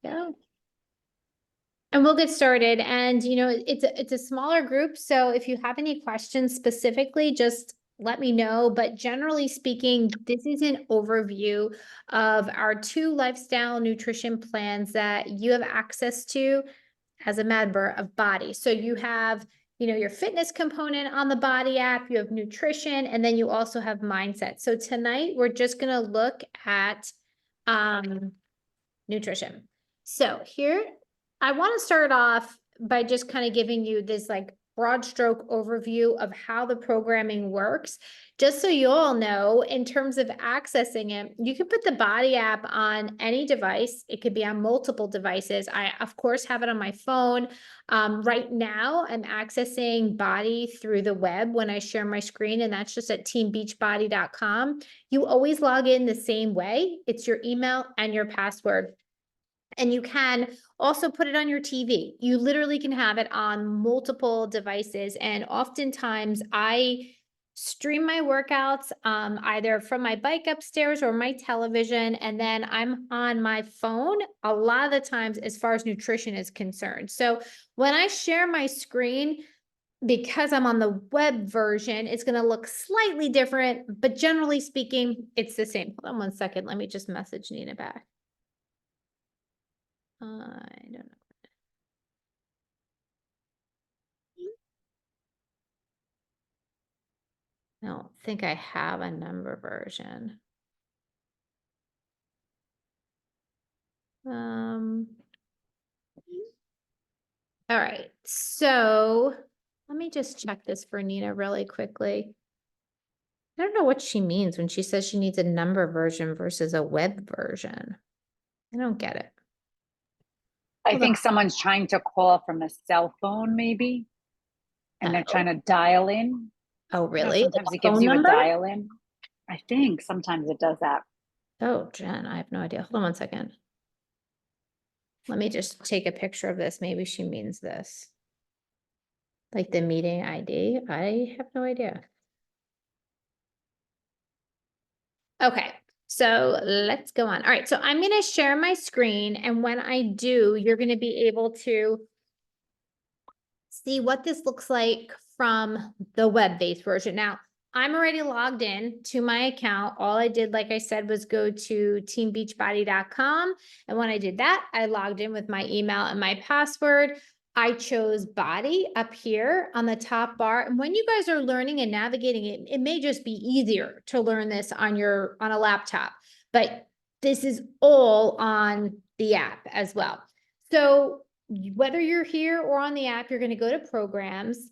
go. And we'll get started. And, it's a smaller group. So if you have any questions specifically, just let me know. But generally speaking, this is an overview of our 2 lifestyle nutrition plans that you have access to as a member of BODi. So you have, your fitness component on the BODi app, you have nutrition, and then you also have mindset. So tonight we're just going to look at nutrition. So here, I want to start off by just kind of giving you this like broad stroke overview of how the programming works. Just so you all know, in terms of accessing it, you can put the BODi app on any device. It could be on multiple devices. I, of course, have it on my phone. Right now, I'm accessing BODi through the web when I share my screen, and that's just at teambeachbody.com. You always log in the same way. It's your email and your password. And you can also put it on your TV. You literally can have it on multiple devices. And oftentimes I stream my workouts either from my bike upstairs or my television, and then I'm on my phone a lot of the times as far as nutrition is concerned. So when I share my screen, because I'm on the web version, it's going to look slightly different, but generally speaking, it's the same. Hold on one second. Let me just message Nina back. I don't know. I don't think I have a number version. All right, so let me just check this for Nina really quickly. I don't know what she means when she says she needs a number version versus a web version. I don't get it. I Hold on. think someone's trying to call from a cell phone, maybe, and they're trying to dial in. Oh, really? Like Sometimes a it gives phone you a number? dial in. I think sometimes it does that. Oh, Jen, I have no idea. Hold on one second. Let me just take a picture of this. Maybe she means this. Like the meeting ID. I have no idea. Okay, so let's go on. All right, so I'm going to share my screen, and when I do, you're going to be able to see what this looks like from the web-based version. Now, I'm already logged in to my account. All I did, like I said, was go to teambeachbody.com. And when I did that, I logged in with my email and my password. I chose BODi up here on the top bar. And when you guys are learning and navigating it, it may just be easier to learn this on a laptop, but this is all on the app as well. So whether you're here or on the app, you're going to go to programs,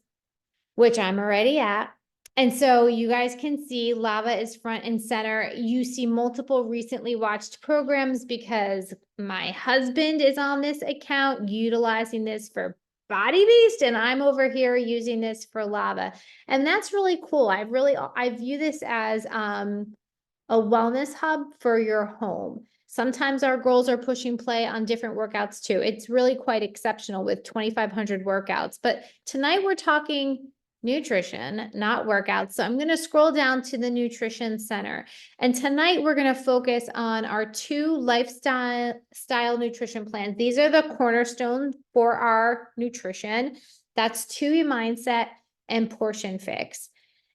which I'm already at. And so you guys can see Lava is front and center. You see multiple recently watched programs because my husband is on this account utilizing this for Body Beast, and I'm over here using this for Lava. And that's really cool. I view this as a wellness hub for your home. Sometimes our girls are pushing play on different workouts too. It's really quite exceptional with 2,500 workouts. But tonight we're talking nutrition, not workouts. So I'm going to scroll down to the nutrition center. And tonight we're going to focus on our 2 lifestyle nutrition plans. These are the cornerstones for our nutrition. That's 2 Mindset and Portion Fix.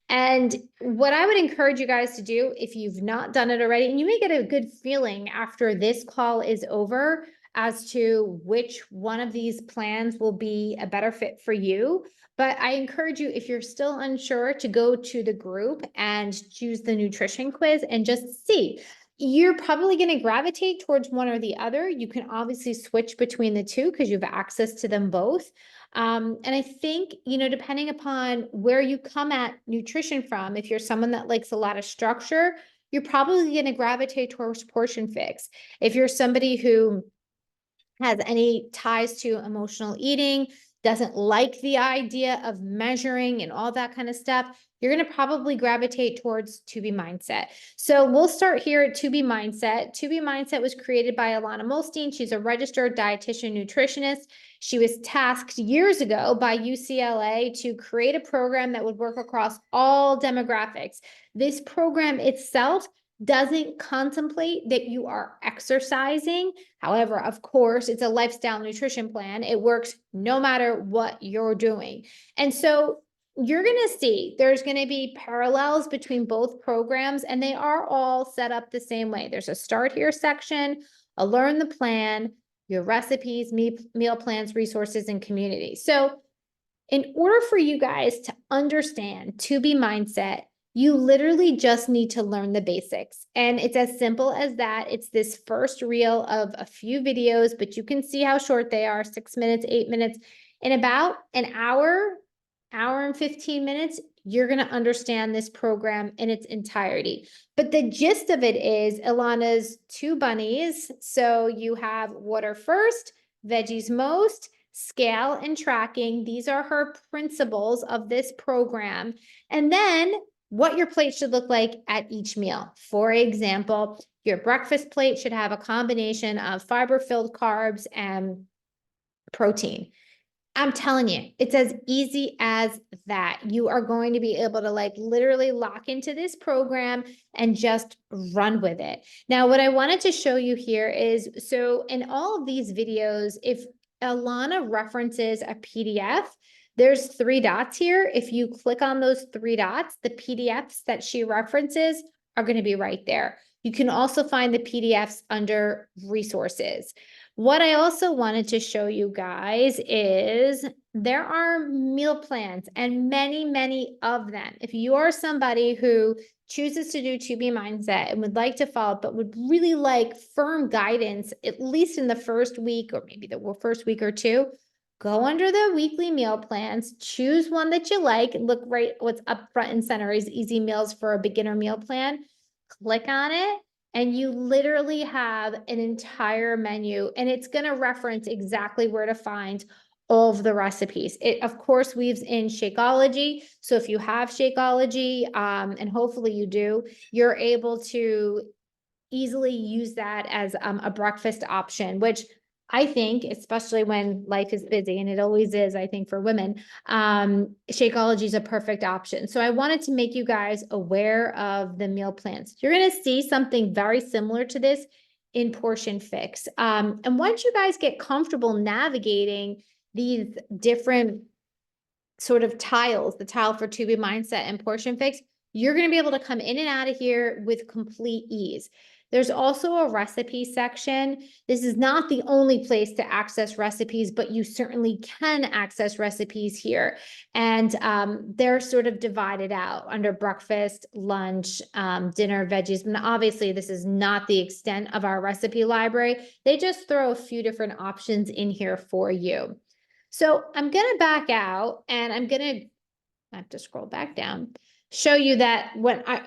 And what I would encourage you guys to do, if you've not done it already, and you may get a good feeling after this call is over as to which one of these plans will be a better fit for you. But I encourage you, if you're still unsure, to go to the group and choose the nutrition quiz and just see. You're probably going to gravitate towards one or the other. You can obviously switch between the 2 because you have access to them both. And I think, depending upon where you come at nutrition from, if you're someone that likes a lot of structure, you're probably going to gravitate towards Portion Fix. If you're somebody who has any ties to emotional eating, doesn't like the idea of measuring and all that kind of stuff, you're going to probably gravitate towards 2B Mindset. So we'll start here at 2B Mindset. 2B Mindset was created by Alana Molstein. She's a registered dietitian nutritionist. She was tasked years ago by UCLA to create a program that would work across all demographics. This program itself doesn't contemplate that you are exercising. However, of course, it's a lifestyle nutrition plan. It works no matter what you're doing. And so you're going to see there's going to be parallels between both programs, and they are all set up the same way. There's a start here section, a learn the plan, your recipes, meal plans, resources, and community. So in order for you guys to understand 2B mindset, you literally just need to learn the basics. And it's as simple as that. It's this first reel of a few videos, but you can see how short they are, 6 minutes, 8 minutes. In about an hour and 15 minutes, you're going to understand this program in its entirety. But the gist of it is Ilana's 2 bunnies. So you have water first, veggies most, scale and tracking. These are her principles of this program. And then what your plate should look like at each meal. For example, your breakfast plate should have a combination of fiber-filled carbs and protein. I'm telling you, it's as easy as that. You are going to be able to like literally lock into this program and just run with it. Now, what I wanted to show you here is, so in all of these videos, if Ilana references a PDF, there's 3 dots here. If you click on those 3 dots, the PDFs that she references are going to be right there. You can also find the PDFs under resources. What I also wanted to show you guys is there are meal plans, and many, many of them. If you are somebody who chooses to do 2B mindset and would like to follow, but would really like firm guidance, at least in the first week, or maybe the first week or 2, go under the weekly meal plans, choose one that you like. Look right, what's up front and center is easy meals for a beginner meal plan. Click on it, and you literally have an entire menu, and it's going to reference exactly where to find all of the recipes. It, of course, weaves in Shakeology. So if you have Shakeology, and hopefully you do, you're able to easily use that as a breakfast option, which I think, especially when life is busy, and it always is, I think, for women, Shakeology is a perfect option. So I wanted to make you guys aware of the meal plans. You're going to see something very similar to this in Portion Fix. And once you guys get comfortable navigating these different sort of tiles, the tile for 2B mindset and Portion Fix, you're going to be able to come in and out of here with complete ease. There's also a recipe section. This is not the only place to access recipes, but you certainly can access recipes here. And they're sort of divided out under breakfast, lunch, dinner, veggies. And obviously, this is not the extent of our recipe library. They just throw a few different options in here for you. So I'm going to back out, and I have to scroll back down, show you that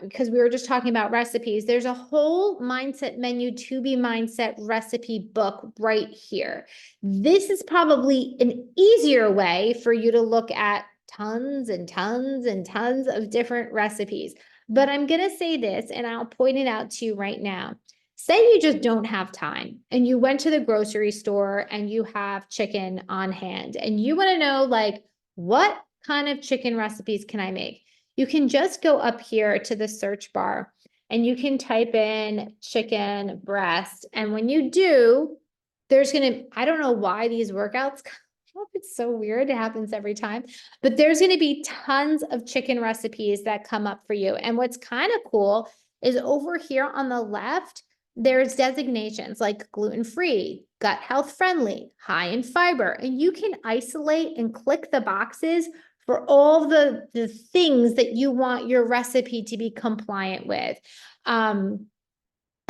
because we were just talking about recipes, there's a whole mindset menu, 2B mindset recipe book right here. This is probably an easier way for you to look at tons and tons and tons of different recipes. But I'm going to say this, and I'll point it out to you right now. Say you just don't have time, and you went to the grocery store and you have chicken on hand, and you want to know, like, what kind of chicken recipes can I make? You can just go up here to the search bar and you can type in chicken breast. And when you do, there's I don't know why these workouts, it's so weird. It happens every time, but there's going to be tons of chicken recipes that come up for you. And what's kind of cool is over here on the left, there's designations like gluten-free, gut health friendly, high in fiber, and you can isolate and click the boxes for all the things that you want your recipe to be compliant with. And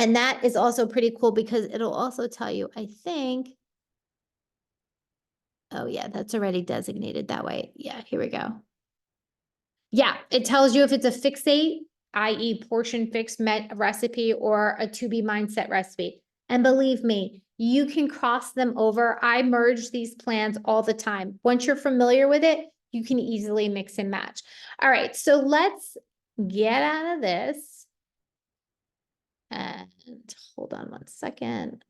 that is also pretty cool because it'll also tell you, I think, oh yeah, that's already designated that way. Yeah, here we go. Yeah, it tells you if it's a fixate, i.e. Portion Fix recipe, or a 2B mindset recipe. And believe me, you can cross them over. I merge these plans all the time. Once you're familiar with it, you can easily mix and match. All right, so let's get out of this. And hold on one second.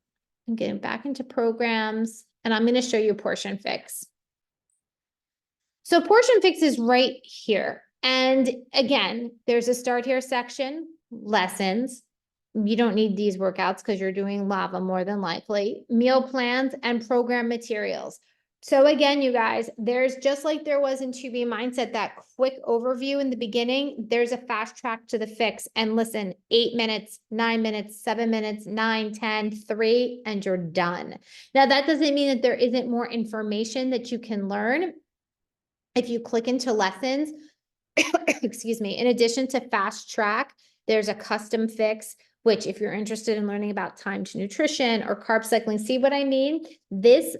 I'm getting back into programs, and I'm going to show you Portion Fix. So Portion Fix is right here. And again, there's a start here section, lessons, You don't need these workouts because you're doing lava more than likely. Meal plans and program materials. So again, you guys, there's just like there was in 2B Mindset, that quick overview in the beginning, there's a fast track to the fix. And listen, 8 minutes, 9 minutes, 7 minutes, 9, 10, 3, and you're done. Now, that doesn't mean that there isn't more information that you can learn. If you click into lessons, excuse me, in addition to fast track, there's a custom fix, which if you're interested in learning about time to nutrition or carb cycling, see what I mean? This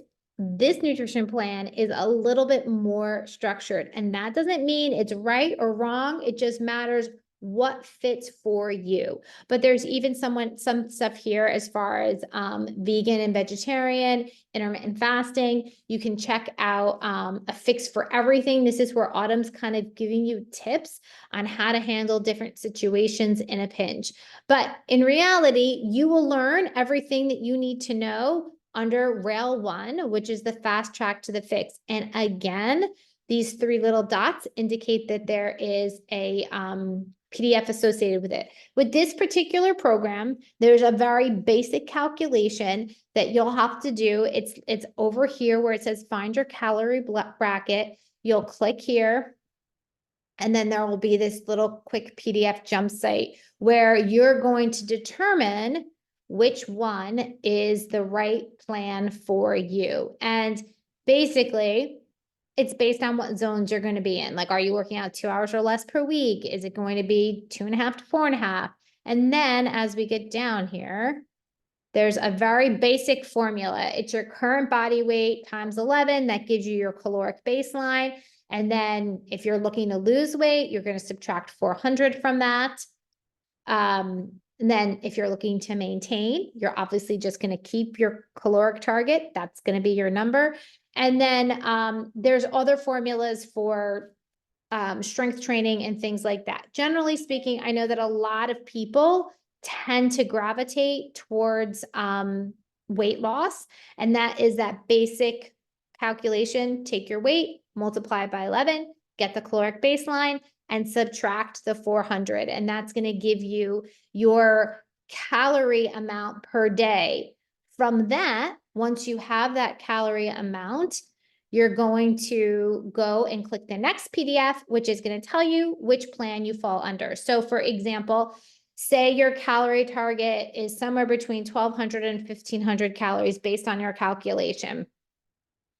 nutrition plan is a little bit more structured, and that doesn't mean it's right or wrong. It just matters what fits for you. But there's even some stuff here as far as vegan and vegetarian, intermittent fasting. You can check out a fix for everything. This is where Autumn's kind of giving you tips on how to handle different situations in a pinch. But in reality, you will learn everything that you need to know under Rail 1, which is the fast track to the fix. And again, these 3 little dots indicate that there is a PDF associated with it. With this particular program, there's a very basic calculation that you'll have to do. It's over here where it says find your calorie bracket. You'll click here, and then there will be this little quick PDF jump site where you're going to determine which one is the right plan for you. And basically, it's based on what zones you're going to be in. Like, are you working out 2 hours or less per week? Is it going to be 2.5 to 4.5? And then as we get down here, there's a very basic formula. It's your current body weight times 11. That gives you your caloric baseline. And then if you're looking to lose weight, you're going to subtract 400 from that. And then if you're looking to maintain, you're obviously just going to keep your caloric target. That's going to be your number. And then there's other formulas for strength training and things like that. Generally speaking, I know that a lot of people tend to gravitate towards weight loss. And that is that basic calculation. Take your weight, multiply it by 11, get the caloric baseline, and subtract the 400. And that's going to give you your calorie amount per day. From that, once you have that calorie amount, you're going to go and click the next PDF, which is going to tell you which plan you fall under. So for example, say your calorie target is somewhere between 1,200 and 1,500 calories based on your calculation.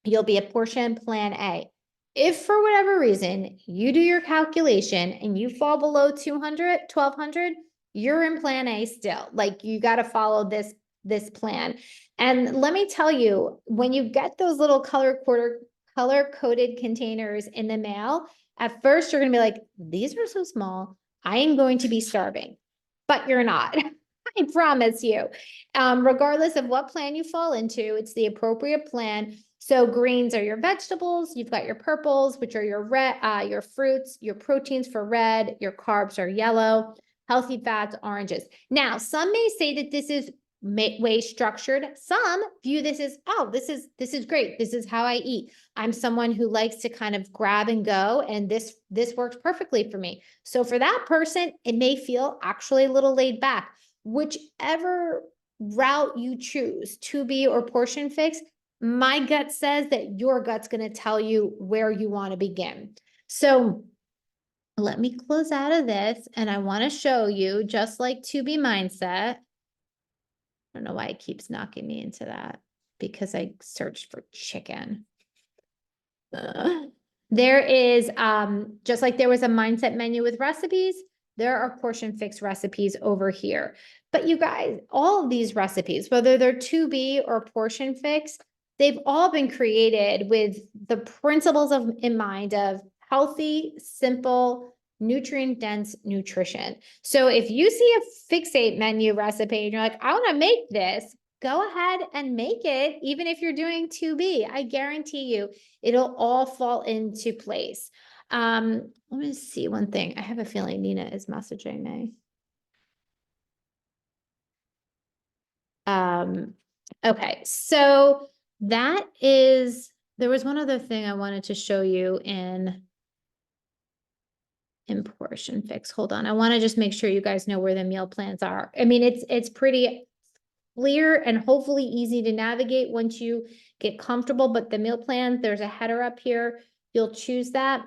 You'll be a portion plan A. If for whatever reason you do your calculation and you fall below 200, 1,200, you're in plan A still. Like, you got to follow this plan. And let me tell you, when you get those little color-coded containers in the mail, at first you're going to be like, these are so small, I am going to be starving. But you're not. I promise you. Regardless of what plan you fall into, it's the appropriate plan. So greens are your vegetables, you've got your purples, which are your red, your fruits, your proteins for red, your carbs are yellow, healthy fats, oranges. Now, some may say that this is way structured. Some view this as, oh, this is great. This is how I eat. I'm someone who likes to kind of grab and go, and this works perfectly for me. So for that person, it may feel actually a little laid back. Whichever route you choose, 2B or portion fix, my gut says that your gut's going to tell you where you want to begin. So let me close out of this, and I want to show you, just like 2B Mindset. I don't know why it keeps knocking me into that, because I searched for chicken. There is, just like there was a mindset menu with recipes, there are portion fix recipes over here. But you guys, all of these recipes, whether they're 2B or portion fix, they've all been created with the principles in mind of healthy, simple, nutrient-dense nutrition. So if you see a Fixate menu recipe and you're like, I want to make this, go ahead and make it, even if you're doing 2B. I guarantee you, it'll all fall into place. Let me see one thing. I have a feeling Nina is messaging me. Okay, so that is, there was one other thing I wanted to show you in in Portion Fix. Hold on. I want to just make sure you guys know where the meal plans are. I mean, it's pretty clear and hopefully easy to navigate once you get comfortable, but the meal plan, there's a header up here. You'll choose that.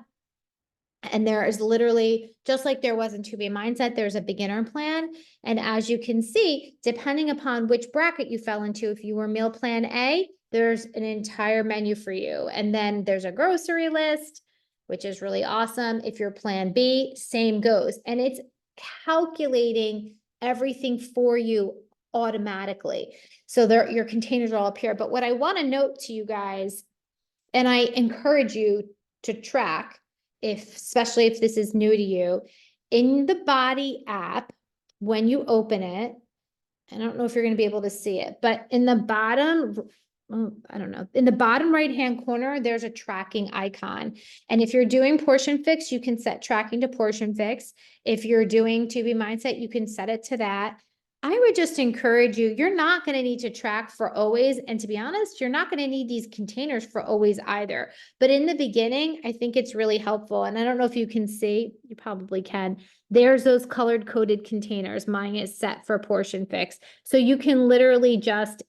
And there is literally, just like there was in 2B Mindset, there's a beginner plan. And as you can see, depending upon which bracket you fell into, if you were meal plan A, there's an entire menu for you. And then there's a grocery list, which is really awesome. If you're plan B, same goes. And it's calculating everything for you automatically. So there, your containers are all up here. But what I want to note to you guys, and I encourage you to track, especially if this is new to you, in the Body app, when you open it, I don't know if you're going to be able to see it, but in the bottom, I don't know, in the bottom right-hand corner, there's a tracking icon. And if you're doing Portion Fix, you can set tracking to Portion Fix. If you're doing 2B Mindset, you can set it to that. I would just encourage you, you're not going to need to track for always. And to be honest, you're not going to need these containers for always either. But in the beginning, I think it's really helpful. And I don't know if you can see, you probably can. There's those colored coded containers. Mine is set for Portion Fix. So you can literally just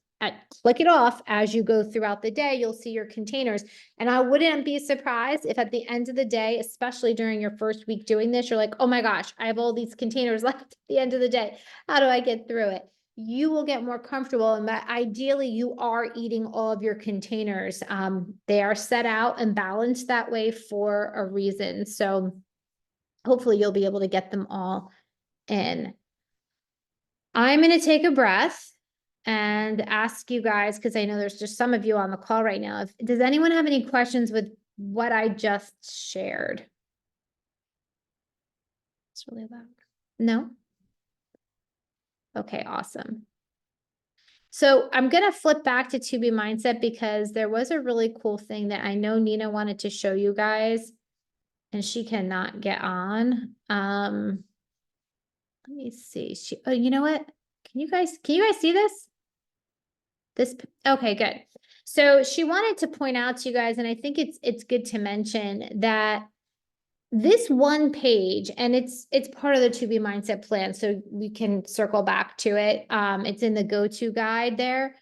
click it off as you go throughout the day, you'll see your containers. And I wouldn't be surprised if at the end of the day, especially during your first week doing this, you're like, oh my gosh, I have all these containers left at the end of the day. How do I get through it? You will get more comfortable, and that ideally you are eating all of your containers. They are set out and balanced that way for a reason. So hopefully you'll be able to get them all in. I'm going to take a breath and ask you guys, because I know there's just some of you on the call right now. Does anyone have any questions with what I just shared? It's really loud. No? Okay, awesome. So I'm going to flip back to 2B Mindset because there was a really cool thing that I know Nina wanted to show you guys, and she cannot get on. Let me see. Oh, you know what? Can you guys see this? Okay, good. So she wanted to point out to you guys, and I think it's good to mention that this one page, and it's part of the 2B Mindset plan, so we can circle back to it. It's in the go-to guide there.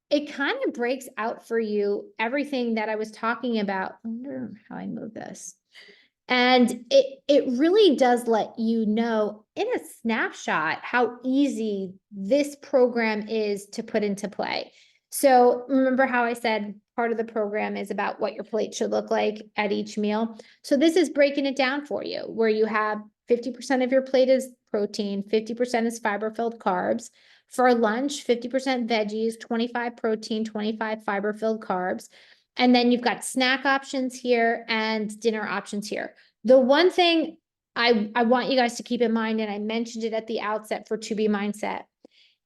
It kind of breaks out for you everything that I was talking about. I wonder how I move this. And it really does let you know in a snapshot how easy this program is to put into play. So remember how I said part of the program is about what your plate should look like at each meal. So this is breaking it down for you, where you have 50% of your plate is protein, 50% is fiber-filled carbs. For lunch, 50% veggies, 25 protein, 25 fiber-filled carbs. And then you've got snack options here and dinner options here. The one thing I want you guys to keep in mind, and I mentioned it at the outset for 2B Mindset,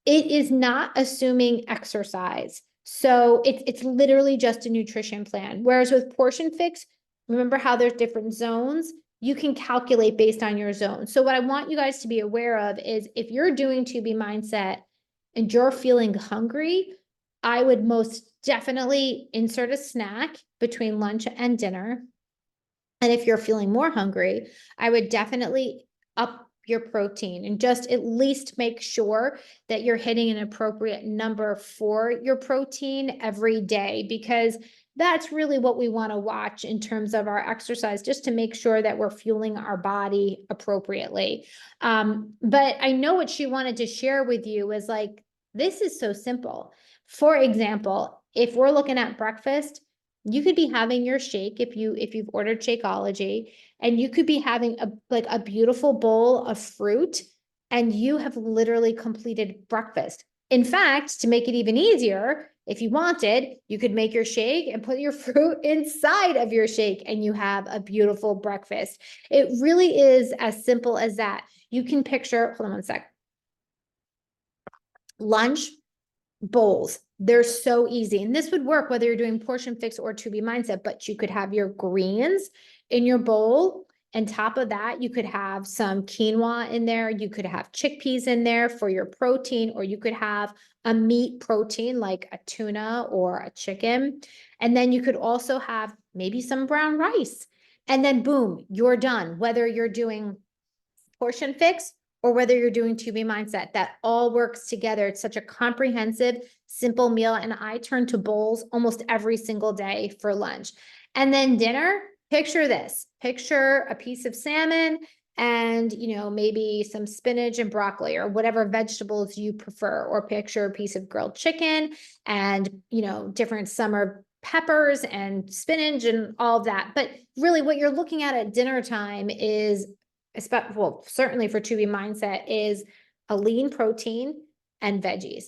it is not assuming exercise. So it's literally just a nutrition plan. Whereas with Portion Fix, remember how there's different zones? You can calculate based on your zone. So what I want you guys to be aware of is if you're doing 2B Mindset and you're feeling hungry, I would most definitely insert a snack between lunch and dinner. And if you're feeling more hungry, I would definitely up your protein and just at least make sure that you're hitting an appropriate number for your protein every day, because that's really what we want to watch in terms of our exercise, just to make sure that we're fueling our body appropriately. But I know what she wanted to share with you is like, this is so simple. For example, if we're looking at breakfast, you could be having your shake if you've ordered Shakeology, and you could be having a beautiful bowl of fruit, and you have literally completed breakfast. In fact, to make it even easier, if you wanted, you could make your shake and put your fruit inside of your shake, and you have a beautiful breakfast. It really is as simple as that. You can picture, hold on one sec. Lunch bowls. They're so easy. And this would work whether you're doing Portion Fix or 2B Mindset, but you could have your greens in your bowl. And top of that, you could have some quinoa in there. You could have chickpeas in there for your protein, or you could have a meat protein like a tuna or a chicken. And then you could also have maybe some brown rice. And then boom, you're done. Whether you're doing Portion Fix or whether you're doing To Be Mindset, that all works together. It's such a comprehensive, simple meal. And I turn to bowls almost every single day for lunch. And then dinner, picture this, picture a piece of salmon and, maybe some spinach and broccoli or whatever vegetables you prefer, or picture a piece of grilled chicken and, different summer peppers and spinach and all of that. But really what you're looking at dinner time is, well, certainly for To Be Mindset, is a lean protein and veggies.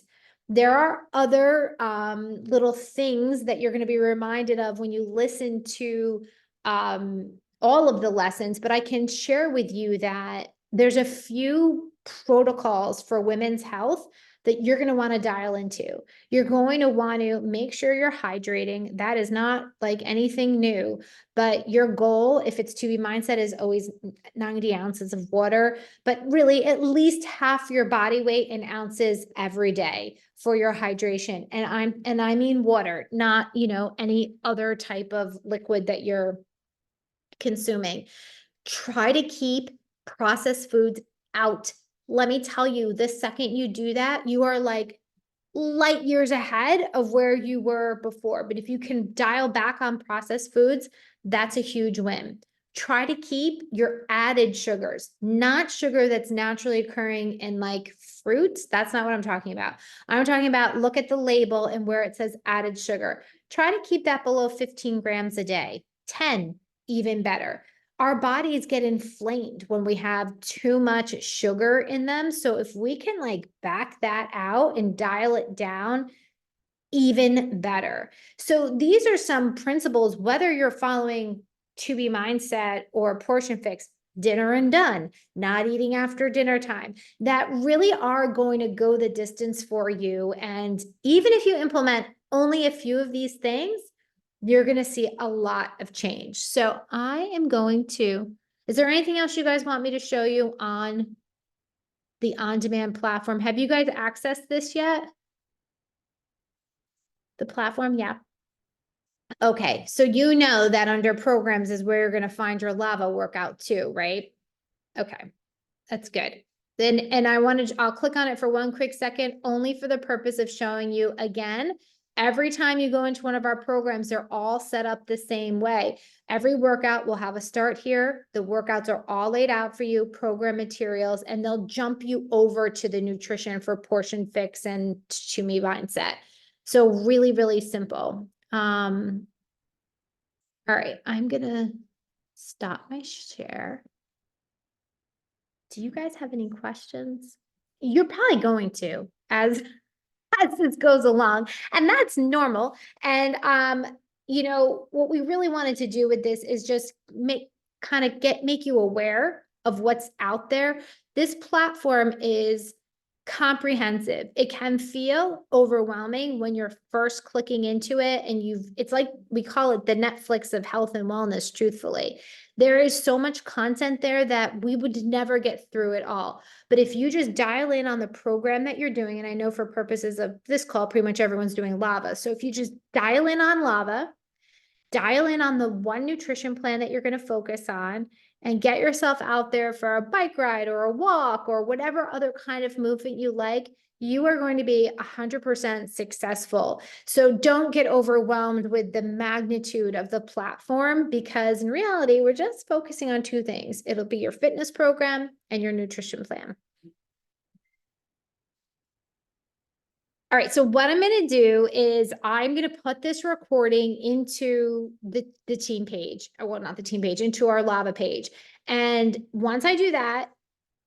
There are other little things that you're going to be reminded of when you listen to all of the lessons, but I can share with you that there's a few protocols for women's health that you're going to want to dial into. You're going to want to make sure you're hydrating. That is not like anything new, but your goal, if it's To Be Mindset, is always 90 ounces of water, but really at least half your body weight in ounces every day for your hydration. And I mean water, not, any other type of liquid that you're consuming. Try to keep processed foods out. Let me tell you, the second you do that, you are like light years ahead of where you were before. But if you can dial back on processed foods, that's a huge win. Try to keep your added sugars, not sugar that's naturally occurring in like fruits. That's not what I'm talking about. I'm talking about, look at the label and where it says added sugar. Try to keep that below 15 grams a day, 10, even better. Our bodies get inflamed when we have too much sugar in them. So if we can like back that out and dial it down, even better. So these are some principles, whether you're following To Be Mindset or Portion Fix, dinner and done, not eating after dinner time, that really are going to go the distance for you. And even if you implement only a few of these things, you're going to see a lot of change. So I am going to, is there anything else you guys want me to show you on the on-demand platform? Have you guys accessed this yet? The platform? Yeah. Okay. So you know that under programs is where you're going to find your lava workout too, right? Okay. That's good. Then, and I'll click on it for one quick second, only for the purpose of showing you again. Every time you go into one of our programs, they're all set up the same way. Every workout will have a start here. The workouts are all laid out for you, program materials, and they'll jump you over to the nutrition for Portion Fix and To Be Mindset. So really, really simple. All right, I'm gonna stop my share. Do you guys have any questions? You're probably going to, as this goes along, and that's normal. And what we really wanted to do with this is just make you aware of what's out there. This platform is comprehensive. It can feel overwhelming when you're first clicking into it, and it's like, we call it the Netflix of health and wellness, truthfully. There is so much content there that we would never get through it all. But if you just dial in on the program that you're doing, and I know for purposes of this call, pretty much everyone's doing LAVA. So if you just dial in on LAVA, dial in on the one nutrition plan that you're going to focus on, and get yourself out there for a bike ride or a walk or whatever other kind of movement you like, you are going to be 100% successful. So don't get overwhelmed with the magnitude of the platform, because in reality, we're just focusing on two things. It'll be your fitness program and your nutrition plan. All right, so what I'm going to do is I'm going to put this recording into the team page. Well, not the team page, into our Lava page. And once I do that,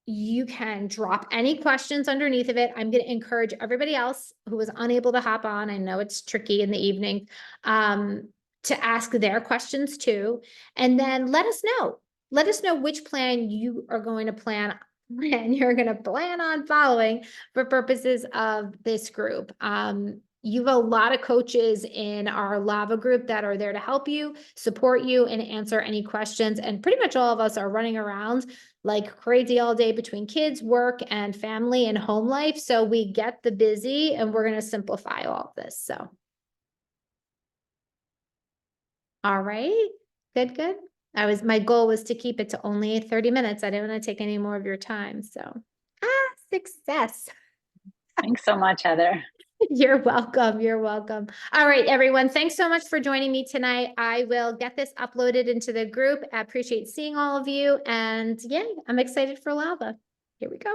you can drop any questions underneath of it. I'm going to encourage everybody else who was unable to hop on, I know it's tricky in the evening, to ask their questions too. And then let us know. Let us know which plan you are going to plan on following for purposes of this group. You have a lot of coaches in our Lava group that are there to help you, support you, and answer any questions. And pretty much all of us are running around like crazy all day between kids, work, and family and home life. So we get the busy, and we're going to simplify all of this. So. All right. Good. My goal was to keep it to only 30 minutes. I didn't want to take any more of your time, so. Success. Thanks so much, Heather. You're welcome. You're welcome. All right, everyone. Thanks so much for joining me tonight. I will get this uploaded into the group. I appreciate seeing all of you. And yeah, I'm excited for lava. Here we go.